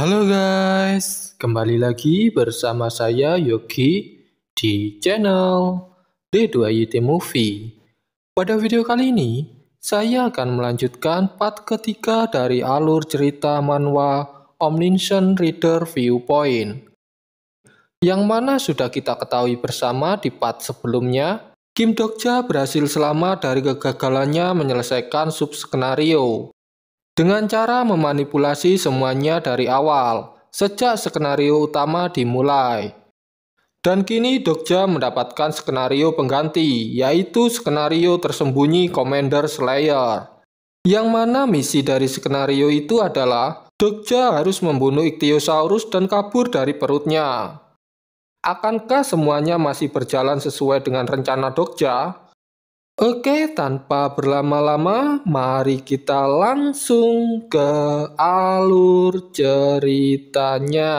Halo guys, kembali lagi bersama saya Yogi di channel D2YT Movie. Pada video kali ini, saya akan melanjutkan part ketiga dari alur cerita manhwa Omniscient Reader Viewpoint. Yang mana sudah kita ketahui bersama di part sebelumnya, Kim Dokja berhasil selamat dari kegagalannya menyelesaikan sub-skenario dengan cara memanipulasi semuanya dari awal, sejak skenario utama dimulai. Dan kini Dokja mendapatkan skenario pengganti, yaitu skenario tersembunyi Commander Slayer. Yang mana misi dari skenario itu adalah Dokja harus membunuh Ichthyosaurus dan kabur dari perutnya. Akankah semuanya masih berjalan sesuai dengan rencana Dokja? Oke, tanpa berlama-lama, mari kita langsung ke alur ceritanya.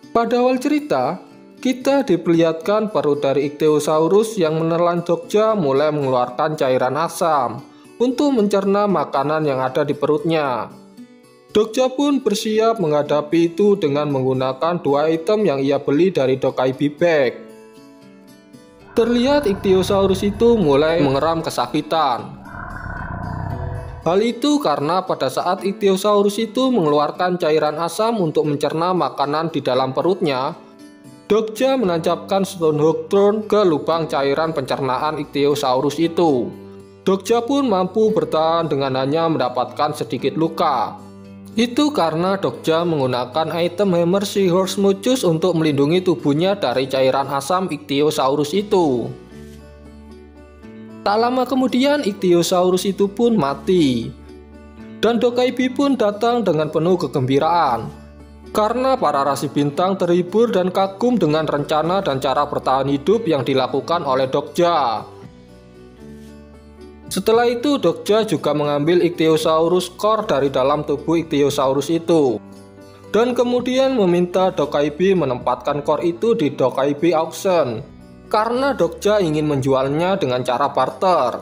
Pada awal cerita, kita diperlihatkan perut dari Ichthyosaurus yang menelan Dokja mulai mengeluarkan cairan asam untuk mencerna makanan yang ada di perutnya. Dokja pun bersiap menghadapi itu dengan menggunakan dua item yang ia beli dari Dokaibi Bag. Terlihat Ichthyosaurus itu mulai mengeram kesakitan. Hal itu karena pada saat Ichthyosaurus itu mengeluarkan cairan asam untuk mencerna makanan di dalam perutnya, Dokja menancapkan Stonehook Thorn ke lubang cairan pencernaan Ichthyosaurus itu. Dokja pun mampu bertahan dengan hanya mendapatkan sedikit luka. Itu karena Dokja menggunakan item Hammer Seahorse Mucus untuk melindungi tubuhnya dari cairan asam Ichthyosaurus itu. Tak lama kemudian Ichthyosaurus itu pun mati. Dan Dokaibi pun datang dengan penuh kegembiraan. Karena para rasi bintang terhibur dan kagum dengan rencana dan cara bertahan hidup yang dilakukan oleh Dokja. Setelah itu Dokja juga mengambil Ichthyosaurus core dari dalam tubuh Ichthyosaurus itu. Dan kemudian meminta Dokaibi menempatkan core itu di Dokaibi Auction. Karena Dokja ingin menjualnya dengan cara barter.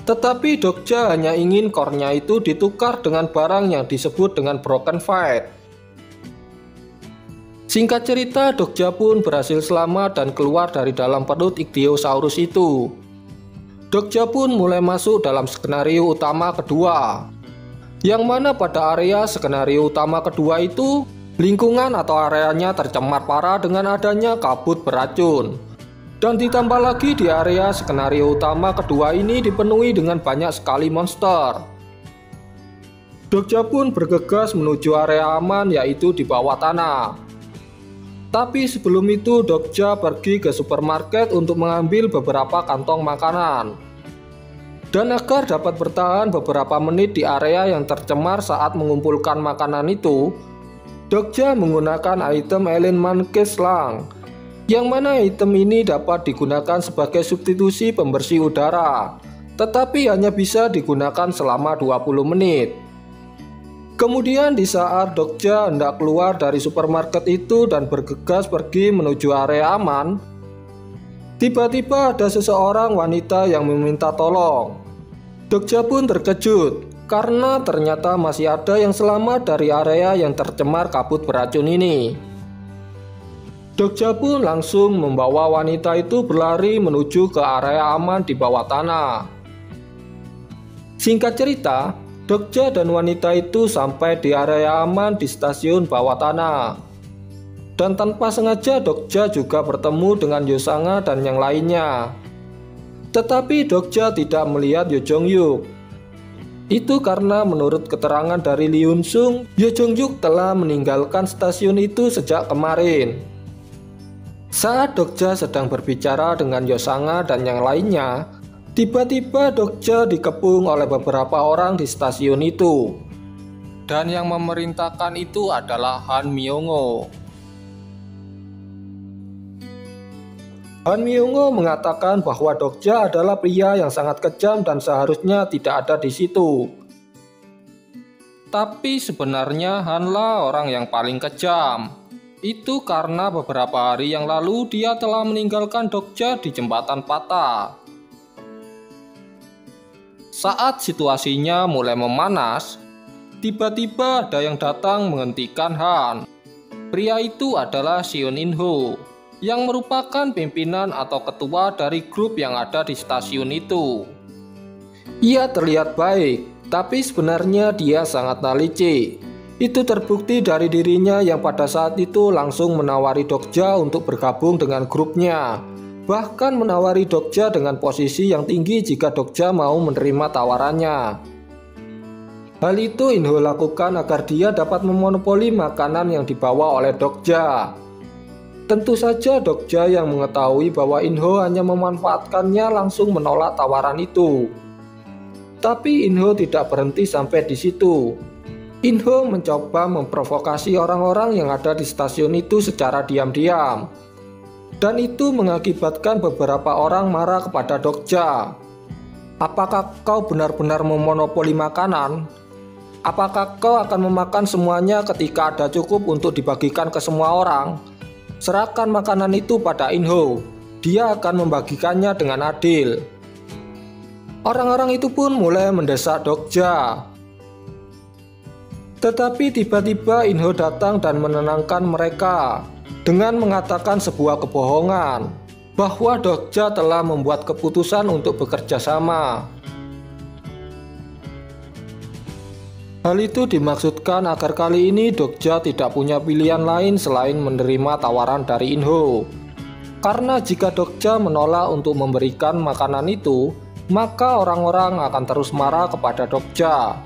Tetapi Dokja hanya ingin core-nya itu ditukar dengan barang yang disebut dengan Broken Fight. Singkat cerita, Dokja pun berhasil selamat dan keluar dari dalam perut Ichthyosaurus itu. Dokja pun mulai masuk dalam skenario utama kedua, yang mana pada area skenario utama kedua itu, lingkungan atau areanya tercemar parah dengan adanya kabut beracun. Dan ditambah lagi di area skenario utama kedua ini dipenuhi dengan banyak sekali monster. Dokja pun bergegas menuju area aman, yaitu di bawah tanah. Tapi sebelum itu Dokja pergi ke supermarket untuk mengambil beberapa kantong makanan. Dan agar dapat bertahan beberapa menit di area yang tercemar saat mengumpulkan makanan itu, Dokja menggunakan item Alien Monkey Slang, yang mana item ini dapat digunakan sebagai substitusi pembersih udara, tetapi hanya bisa digunakan selama 20 menit. Kemudian di saat Dokja hendak keluar dari supermarket itu dan bergegas pergi menuju area aman, tiba-tiba ada seseorang wanita yang meminta tolong. Dokja pun terkejut karena ternyata masih ada yang selamat dari area yang tercemar kabut beracun ini. Dokja pun langsung membawa wanita itu berlari menuju ke area aman di bawah tanah. Singkat cerita, Dokja dan wanita itu sampai di area aman di stasiun bawah tanah. Dan tanpa sengaja Dokja juga bertemu dengan Yosanga dan yang lainnya. Tetapi Dokja tidak melihat Yo Jong-yuk. Itu karena menurut keterangan dari Lee Hyun-sung, Yo Jong-yuk telah meninggalkan stasiun itu sejak kemarin. Saat Dokja sedang berbicara dengan Yosanga dan yang lainnya, tiba-tiba Dokja dikepung oleh beberapa orang di stasiun itu. Dan yang memerintahkan itu adalah Han Myung-oh. Han Myung-oh mengatakan bahwa Dokja adalah pria yang sangat kejam dan seharusnya tidak ada di situ. Tapi sebenarnya Hanlah orang yang paling kejam. Itu karena beberapa hari yang lalu dia telah meninggalkan Dokja di jembatan patah. Saat situasinya mulai memanas, tiba-tiba ada yang datang menghentikan Han. Pria itu adalah Seon In-ho, yang merupakan pimpinan atau ketua dari grup yang ada di stasiun itu. Ia terlihat baik, tapi sebenarnya dia sangatlah licik. Itu terbukti dari dirinya yang pada saat itu langsung menawari Dokja untuk bergabung dengan grupnya. Bahkan menawari Dokja dengan posisi yang tinggi jika Dokja mau menerima tawarannya. Hal itu In-ho lakukan agar dia dapat memonopoli makanan yang dibawa oleh Dokja. Tentu saja Dokja yang mengetahui bahwa In-ho hanya memanfaatkannya langsung menolak tawaran itu. Tapi In-ho tidak berhenti sampai di situ. In-ho mencoba memprovokasi orang-orang yang ada di stasiun itu secara diam-diam. Dan itu mengakibatkan beberapa orang marah kepada Dokja. Apakah kau benar-benar memonopoli makanan? Apakah kau akan memakan semuanya ketika ada cukup untuk dibagikan ke semua orang? Serahkan makanan itu pada In-ho. Dia akan membagikannya dengan adil. Orang-orang itu pun mulai mendesak Dokja. Tetapi tiba-tiba In-ho datang dan menenangkan mereka dengan mengatakan sebuah kebohongan bahwa Dokja telah membuat keputusan untuk bekerja sama. Hal itu dimaksudkan agar kali ini Dokja tidak punya pilihan lain selain menerima tawaran dari In-ho. Karena jika Dokja menolak untuk memberikan makanan itu, maka orang-orang akan terus marah kepada Dokja.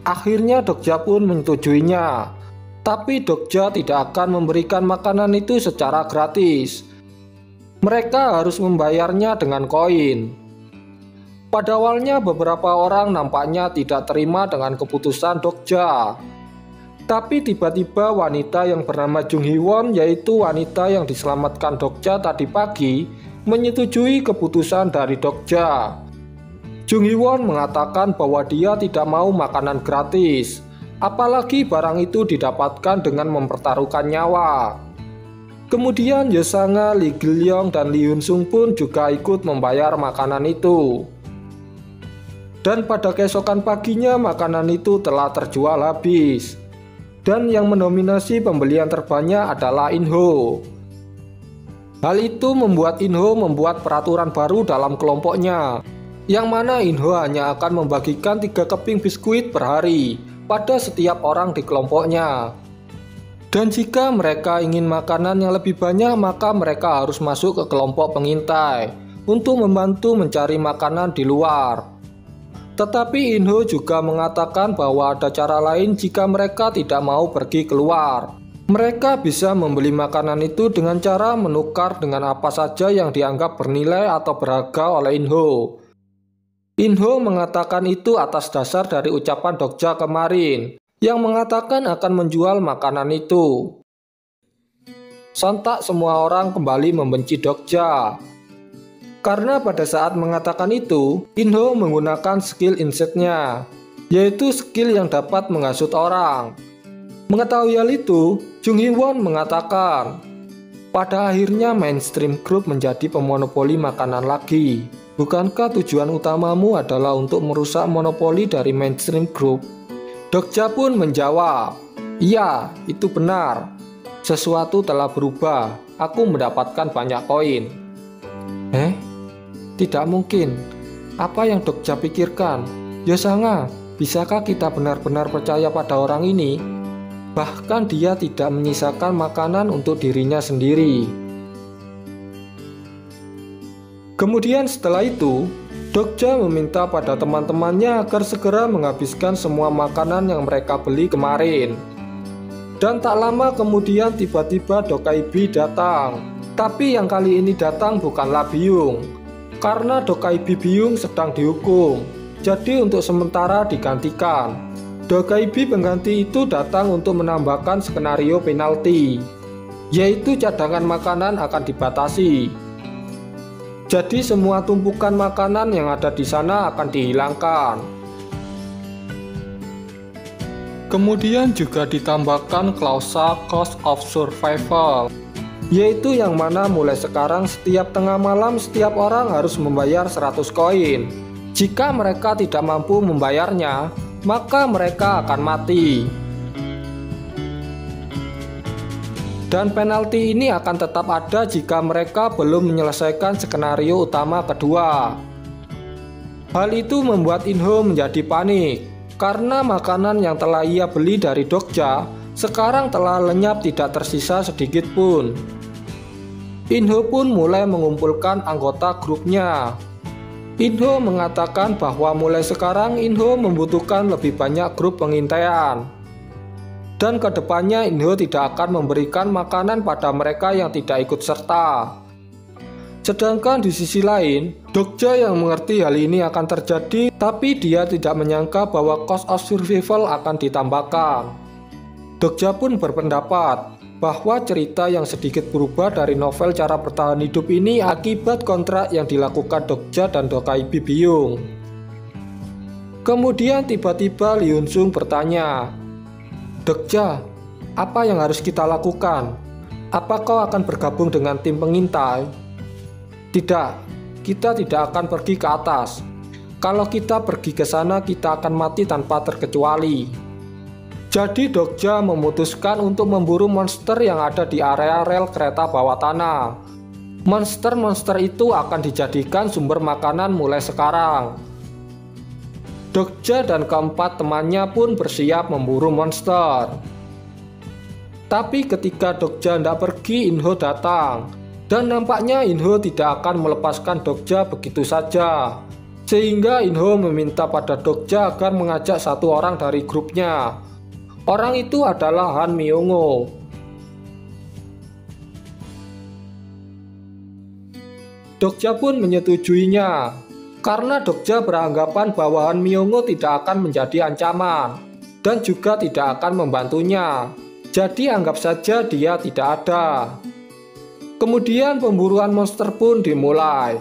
Akhirnya Dokja pun menyetujuinya, tapi Dokja tidak akan memberikan makanan itu secara gratis. Mereka harus membayarnya dengan koin. Pada awalnya beberapa orang nampaknya tidak terima dengan keputusan Dokja. Tapi tiba-tiba wanita yang bernama Jung Hee-won, yaitu wanita yang diselamatkan Dokja tadi pagi, menyetujui keputusan dari Dokja. Jung Hee-won mengatakan bahwa dia tidak mau makanan gratis, apalagi barang itu didapatkan dengan mempertaruhkan nyawa. Kemudian Ye Sang-ha, Lee Gil-yong, dan Lee Hyun-sung pun juga ikut membayar makanan itu. Dan pada keesokan paginya makanan itu telah terjual habis. Dan yang mendominasi pembelian terbanyak adalah In-ho. Hal itu membuat In-ho membuat peraturan baru dalam kelompoknya, yang mana In-ho hanya akan membagikan 3 keping biskuit per hari pada setiap orang di kelompoknya. Dan jika mereka ingin makanan yang lebih banyak, maka mereka harus masuk ke kelompok pengintai untuk membantu mencari makanan di luar. Tetapi In-ho juga mengatakan bahwa ada cara lain jika mereka tidak mau pergi keluar. Mereka bisa membeli makanan itu dengan cara menukar dengan apa saja yang dianggap bernilai atau berharga oleh In-ho. In-ho mengatakan itu atas dasar dari ucapan Dokja kemarin, yang mengatakan akan menjual makanan itu. Sontak semua orang kembali membenci Dokja. Karena pada saat mengatakan itu, In-ho menggunakan skill insight-nya, yaitu skill yang dapat menghasut orang. Mengetahui hal itu, Jung Hee-won mengatakan, pada akhirnya mainstream group menjadi pemonopoli makanan lagi. Bukankah tujuan utamamu adalah untuk merusak monopoli dari mainstream group? Dokja pun menjawab, iya, itu benar. Sesuatu telah berubah. Aku mendapatkan banyak koin. Tidak mungkin. Apa yang Dokja pikirkan? Ye Sang-ha, bisakah kita benar-benar percaya pada orang ini? Bahkan dia tidak menyisakan makanan untuk dirinya sendiri. Kemudian setelah itu, Dokja meminta pada teman-temannya agar segera menghabiskan semua makanan yang mereka beli kemarin. Dan tak lama kemudian tiba-tiba Dokaibi datang. Tapi yang kali ini datang bukanlah Byung, karena Dokaibi Byung sedang dihukum. Jadi untuk sementara digantikan. Dokaibi pengganti itu datang untuk menambahkan skenario penalti, yaitu cadangan makanan akan dibatasi. Jadi semua tumpukan makanan yang ada di sana akan dihilangkan. Kemudian juga ditambahkan klausa cost of survival, yaitu yang mana mulai sekarang setiap tengah malam setiap orang harus membayar 100 koin. Jika mereka tidak mampu membayarnya, maka mereka akan mati. Dan penalti ini akan tetap ada jika mereka belum menyelesaikan skenario utama kedua. Hal itu membuat Inho menjadi panik, karena makanan yang telah ia beli dari Dokja sekarang telah lenyap tidak tersisa sedikit pun. Inho pun mulai mengumpulkan anggota grupnya. Inho mengatakan bahwa mulai sekarang Inho membutuhkan lebih banyak grup pengintaian. Dan kedepannya Inho tidak akan memberikan makanan pada mereka yang tidak ikut serta. Sedangkan di sisi lain, Dokja yang mengerti hal ini akan terjadi, tapi dia tidak menyangka bahwa cost of survival akan ditambahkan. Dokja pun berpendapat bahwa cerita yang sedikit berubah dari novel cara bertahan hidup ini akibat kontrak yang dilakukan Dokja dan Dokaibi Byung. Kemudian tiba-tiba Lee Hyun Sung bertanya, "Dokja, apa yang harus kita lakukan? Apa kau akan bergabung dengan tim pengintai?" "Tidak, kita tidak akan pergi ke atas. Kalau kita pergi ke sana, kita akan mati tanpa terkecuali." Jadi Dokja memutuskan untuk memburu monster yang ada di area rel kereta bawah tanah. Monster-monster itu akan dijadikan sumber makanan mulai sekarang. Dokja dan keempat temannya pun bersiap memburu monster. Tapi ketika Dokja hendak pergi, Inho datang. Dan nampaknya Inho tidak akan melepaskan Dokja begitu saja. Sehingga Inho meminta pada Dokja agar mengajak satu orang dari grupnya. Orang itu adalah Han Myung-woo. Dokja pun menyetujuinya, karena Dokja beranggapan bahwa Han Myung-woo tidak akan menjadi ancaman, dan juga tidak akan membantunya. Jadi anggap saja dia tidak ada. Kemudian pemburuan monster pun dimulai.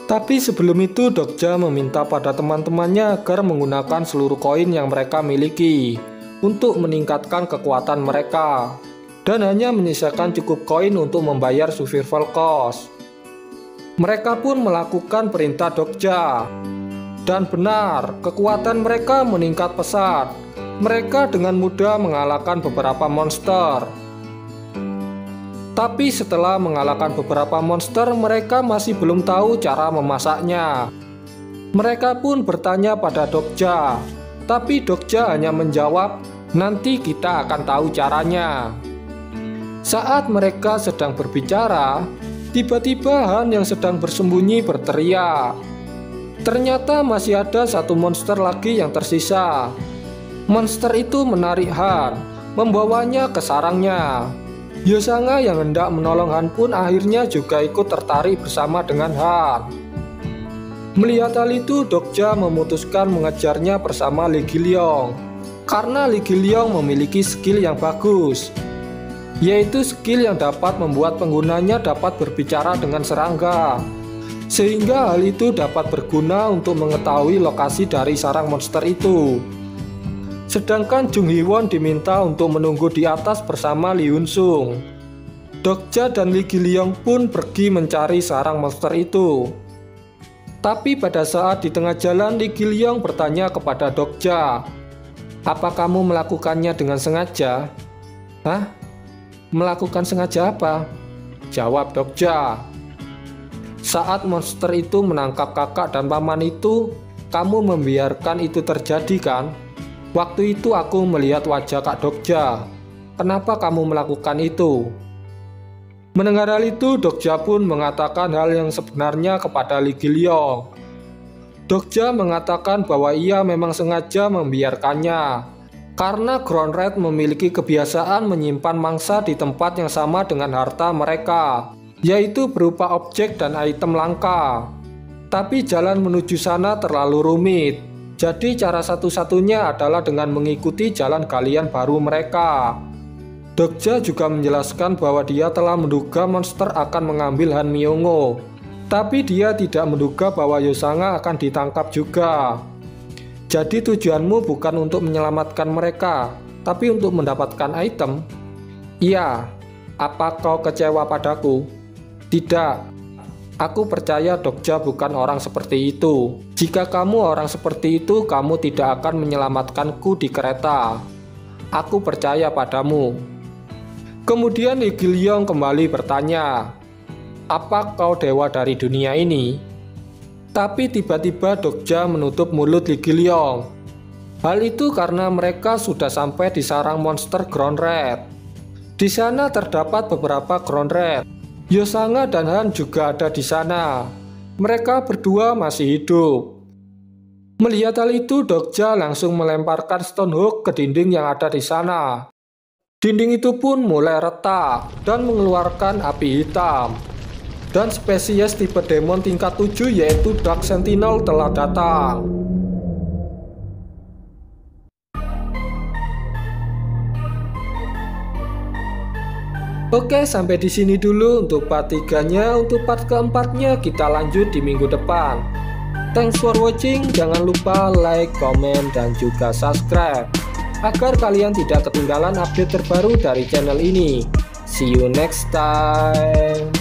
Tapi sebelum itu Dokja meminta pada teman-temannya agar menggunakan seluruh koin yang mereka miliki untuk meningkatkan kekuatan mereka, dan hanya menyisakan cukup koin untuk membayar survival cost. Mereka pun melakukan perintah Dokja. Dan benar, kekuatan mereka meningkat pesat. Mereka dengan mudah mengalahkan beberapa monster. Tapi setelah mengalahkan beberapa monster, mereka masih belum tahu cara memasaknya. Mereka pun bertanya pada Dokja, tapi Dokja hanya menjawab, "Nanti kita akan tahu caranya." Saat mereka sedang berbicara, tiba-tiba Han yang sedang bersembunyi berteriak. Ternyata masih ada satu monster lagi yang tersisa. Monster itu menarik Han, membawanya ke sarangnya. Yosanga yang hendak menolong Han pun akhirnya juga ikut tertarik bersama dengan Han. Melihat hal itu, Dokja memutuskan mengejarnya bersama Lee Gi-lyong, karena Lee Gi-lyong memiliki skill yang bagus, yaitu skill yang dapat membuat penggunanya dapat berbicara dengan serangga, sehingga hal itu dapat berguna untuk mengetahui lokasi dari sarang monster itu. Sedangkan Jung Hee-won diminta untuk menunggu di atas bersama Lee Hyun Sung. Dokja dan Lee Gi-lyong pun pergi mencari sarang monster itu. Tapi pada saat di tengah jalan, Lee Gi-lyong bertanya kepada Dokja, "Apa kamu melakukannya dengan sengaja?" "Hah? Melakukan sengaja apa?" jawab Dokja. "Saat monster itu menangkap kakak dan paman itu, kamu membiarkan itu terjadi kan? Waktu itu aku melihat wajah Kak Dokja. Kenapa kamu melakukan itu?" Mendengar hal itu, Dokja pun mengatakan hal yang sebenarnya kepada Lee Gi-lyong. Dokja mengatakan bahwa ia memang sengaja membiarkannya, karena Ground Red memiliki kebiasaan menyimpan mangsa di tempat yang sama dengan harta mereka, yaitu berupa objek dan item langka. Tapi jalan menuju sana terlalu rumit. Jadi cara satu-satunya adalah dengan mengikuti jalan galian baru mereka. Dokja juga menjelaskan bahwa dia telah menduga monster akan mengambil Han Myung-woo, tapi dia tidak menduga bahwa Yosanga akan ditangkap juga. Jadi tujuanmu bukan untuk menyelamatkan mereka, tapi untuk mendapatkan item? Iya. Apa kau kecewa padaku? Tidak. Aku percaya Dokja bukan orang seperti itu. Jika kamu orang seperti itu, kamu tidak akan menyelamatkanku di kereta. Aku percaya padamu. Kemudian Lee Gil-yong kembali bertanya, apa kau dewa dari dunia ini? Tapi tiba-tiba Dokja menutup mulut Lee Gil-yong. Hal itu karena mereka sudah sampai di sarang monster Ground Red. Di sana terdapat beberapa Ground Red. Yosanga dan Han juga ada di sana. Mereka berdua masih hidup. Melihat hal itu, Dokja langsung melemparkan Stone Hook ke dinding yang ada di sana. Dinding itu pun mulai retak dan mengeluarkan api hitam. Dan spesies tipe demon tingkat 7 yaitu Dark Sentinel telah datang. Oke, sampai di sini dulu untuk part 3-nya. Untuk part keempatnya kita lanjut di minggu depan. Thanks for watching. Jangan lupa like, comment, dan juga subscribe agar kalian tidak ketinggalan update terbaru dari channel ini. See you next time.